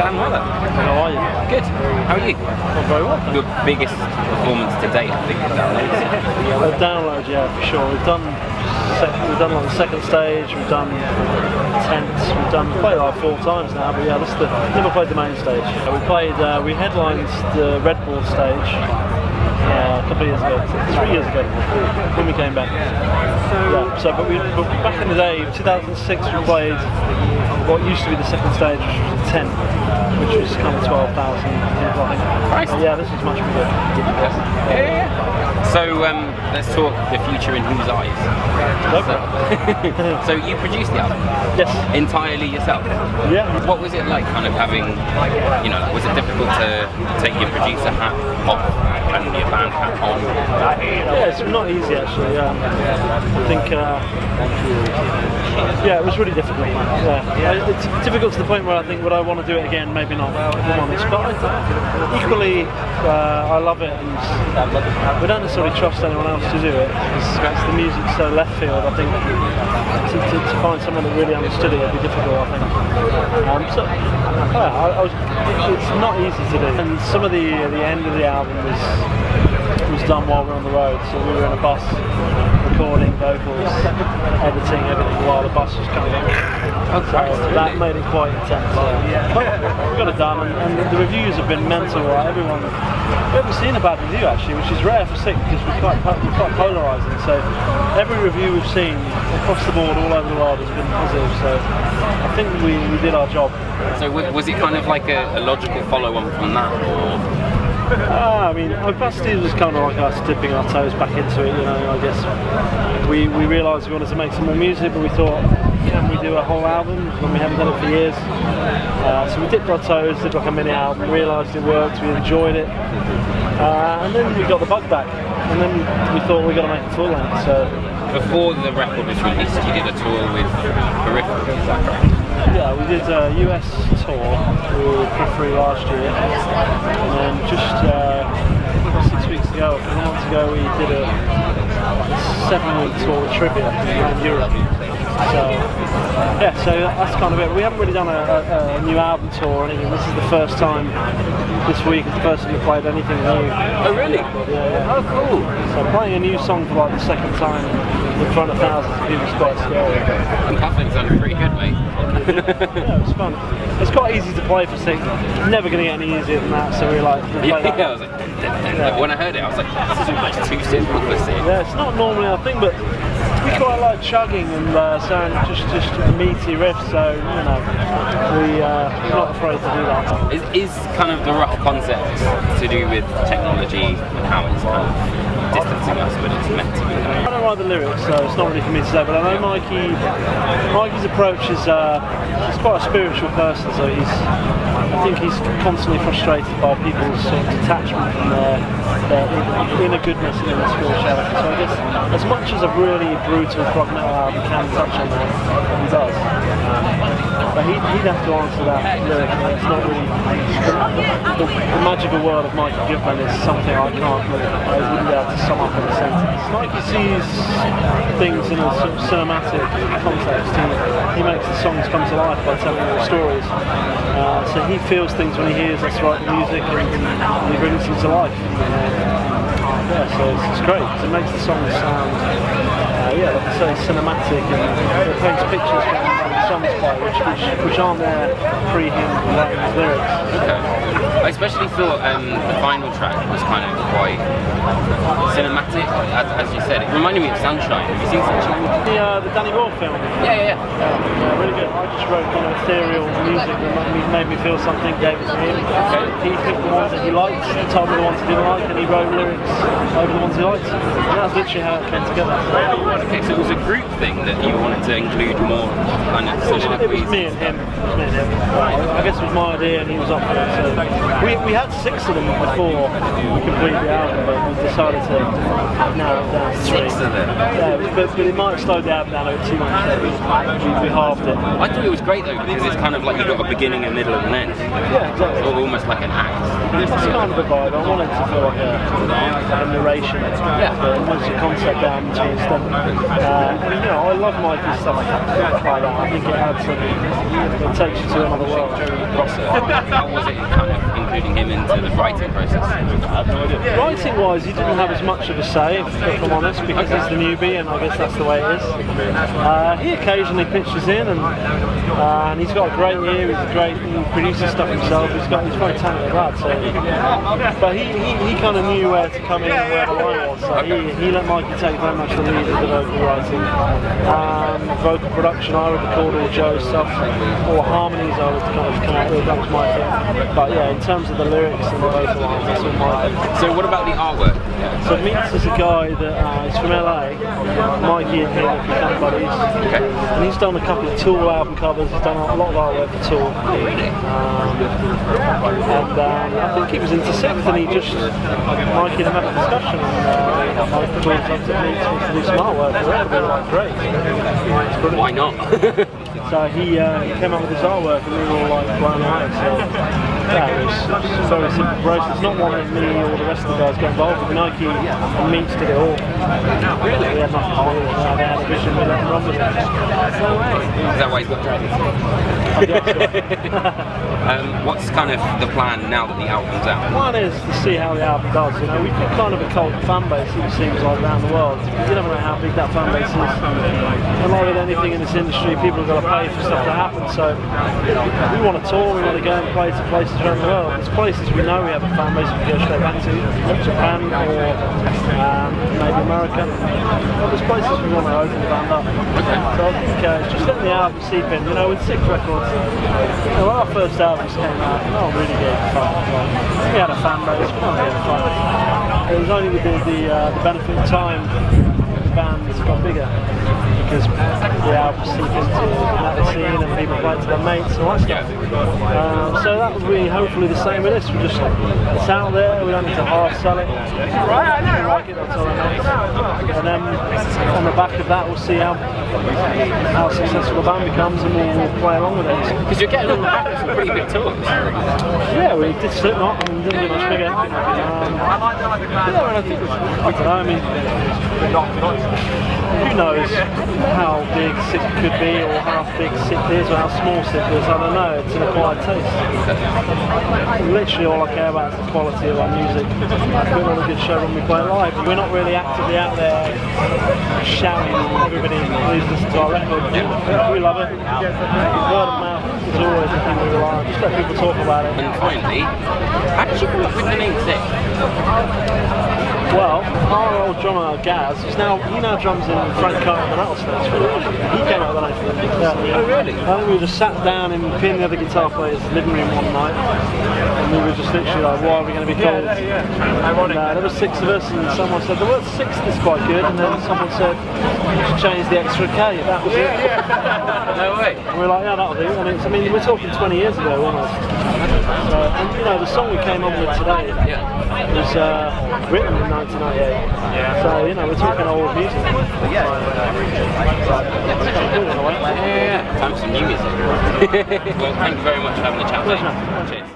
Dan Weller. How are you? Good. How are you? I'm very well. Your biggest performance to date, I think, is downloads. Downloads, yeah, for sure. We've done like the second stage. We've done tents. We've played like 4 times now. But yeah, never played the main stage. We headlined the Red Bull stage. A couple of years ago, 3 years ago, when we came back. But back in the day, 2006, we played what used to be the second stage, which was a tent, which was kind of 12,000 people, I think. Yeah, this is much bigger. So let's talk the future in whose eyes. So you produced the album? Yes. Entirely yourself? Yeah. What was it like kind of having, was it difficult to take your producer hat off and your band hat on? Yeah, it's not easy actually. I think, it was really difficult. Yeah. It's difficult to the point where I think, would I want to do it again? Maybe not, if I'm honest. But equally, I love it, and we don't necessarily trust anyone else to do it. Because the music's so left field. I think to find someone that really understood it would be difficult. I think. It's not easy to do. And some of the end of the album was done while we were on the road. So we were in a bus recording vocals, editing everything while the bus was coming in. Oh, so that made it quite intense. But we got it done, and the reviews have been mental. Right? We haven't seen a bad review actually, which is rare for Sick because we're quite polarising. So every review we've seen across the board, all over the world, has been positive. So I think we did our job. So was it kind of like a logical follow-on from that, or? I mean, Opacity was kind of like us dipping our toes back into it, I guess. We realised we wanted to make some more music, but we thought, can we do a whole album when we haven't done it for years? So we dipped our toes, did like a mini album, realised it worked, we enjoyed it. And then we got the bug back, and then we thought we got to make a full length. So before the record was released, you did a tour with Periphery, is that correct? Yeah, we did a US tour with Periphery last year, and then just 6 weeks ago, a couple of months ago, we did a 7-week tour with Trivia around Europe. So that's kind of it. We haven't really done a new album tour or anything. This is the first time this week is the first time we played anything new. Oh really? Yeah. Oh cool. So playing a new song for like the second time in front of thousands of people is quite scary. And Coughlin's done pretty good, mate. Yeah, it was fun. It's quite easy to play for Sick. Never going to get any easier than that, so we like to play that. I was like, when I heard it, I was like, this is almost too simple for Sick. Yeah, it's not normally our thing, but we quite like chugging and sound just meaty riffs, so we're not afraid to do that. Is kind of the rough concept to do with technology and how it's kind of distancing us, but it's meant to be? I don't write the lyrics, so it's not really for me to say, but I know Mikey's approach is he's quite a spiritual person, so I think he's constantly frustrated by people's sort of detachment from their inner goodness and inner spirituality. So I guess as much as a really brutal prog metal album can touch on that, he does. But he'd have to answer that lyric. It's not really the magical world of Mikey Goodman is something I wouldn't be able to sum up in a sentence. Mikey sees things in a sort of cinematic context. He makes the songs come to life by telling their stories. So he feels things when he hears us write the music, and he brings them to life. So it's great because it makes the songs sound, like I say, cinematic, and it paints pictures from the songs by which aren't there pre him writing his lyrics. Okay. I especially thought the final track was kind of quite cinematic, as you said. It reminded me of Sunshine. Have you seen Sunshine? The Danny Boyle film. Yeah, really good. I just wrote kind of ethereal music that made me feel something, gave it to him. Okay. He picked the ones that he liked, told me the ones he didn't like, and he wrote lyrics over the ones he liked. And that's literally how it came together. Okay, so it was a group thing that you wanted to include more kind of soliloquies. It was me and him. I guess it was my idea and he was up for it. So We had 6 of them before we completed the album, but we decided to narrow it down to 3. 6 of them? Yeah, but it might have slowed the album down a bit too much. We halved it. I thought it was great though, because it's kind of like you've got a beginning, a middle and an end. Yeah, exactly. It's almost like an act. It's kind of a vibe. I wanted to feel like a narration. Yeah. Almost a concept album to an extent. And you know, I love Mikey's stuff like that. I think it adds something. It takes you to another world. How was it kind of including him into the writing process? Writing wise, he didn't have as much of a say, if I'm honest, because he's the newbie and I guess that's the way it is. He occasionally pitches in and he's got a great ear, he produces stuff himself, he's a very talented lad. So, but he kind of knew where to come in and where the line was. So he let Mikey take very much the lead with the vocal writing. Vocal production, I would record all Joe's stuff, or harmonies I would kind of come out with, that was my thing. But yeah, in terms of the lyrics and the vocal lines, that's all my thing. So what about the artwork? So TheMetalTris is a guy that is from LA. Mikey and him have become buddies. Okay. And he's done a couple of Tool album covers, he's done a lot of artwork for Tool. Really? And I think he was into SikTh's and Mikey and him had a discussion and I called up to TheMetalTris to do some artwork for it. They were like, great. Why not? So he came up with his artwork and we were all like blown away. So yeah, it was a very simple process. Not one that me or the rest of the guys got involved with. Nike and Meats did it all. Really? We had nothing to do with it. They had a vision, we let them run with it. No way. Is that why he's got dragons? What's kind of the plan now that the album's out? One is to see how the album does. You know, we've got kind of a cult fan base, it seems like, around the world. You never know how big that fan base is. And like with anything in this industry, people have got to pay for stuff to happen. So we want to tour, we want to go and play to places around the world. There's places we know we have a fan base we can go straight back to, Japan or maybe America. There's places we want to open the band up. So I think it's just letting the album seep in. You know, with 6 records, you know, when our first albums came out, no one really gave a fuck. We had a fan base, we don't give a fuck. It was only with the benefit of time the bands got bigger, because the albums seep into the metal scene and people play to their mates and all that stuff. So that will be hopefully the same with this. It's out there, we don't need to half sell it. People like it, that's all that matters. And then on the back of that we'll see how successful the band becomes and we'll play along with it. Because you're getting on the back of some pretty big tours. Yeah, we did Slipknot and didn't do much bigger. Yeah, and I think I don't know, I mean, who knows how big SikTh's could be or how big SikTh's is or how small SikTh's is, I don't know, it's an acquired taste. Literally all I care about is the quality of our music. We put on a good show when we play live. We're not really actively out there shouting everybody please listen to our record. We love it. Word of mouth is always the thing we rely on. Just let people talk about it. And finally, how did you come up with the name SikTh's? Well, our old drummer Gaz, he now drums in Frank Carter and the TheMetalTris. He came up with the name for them. Yeah. Oh really? I think we just sat down in the other guitar player's living room one night and we were just literally like, what are we going to be called? And, there were 6 of us and someone said the word SikTh's is quite good, and then someone said you should change the extra K. That was it. No way. And we were like, yeah, that'll do. And I mean, we're talking 20 years ago almost. So, and you know, the song we came on with today was written in 1998. So, you know, we're talking old music. Yeah. Time for some new music. Well, thank you very much for having a chat, mate. Cheers.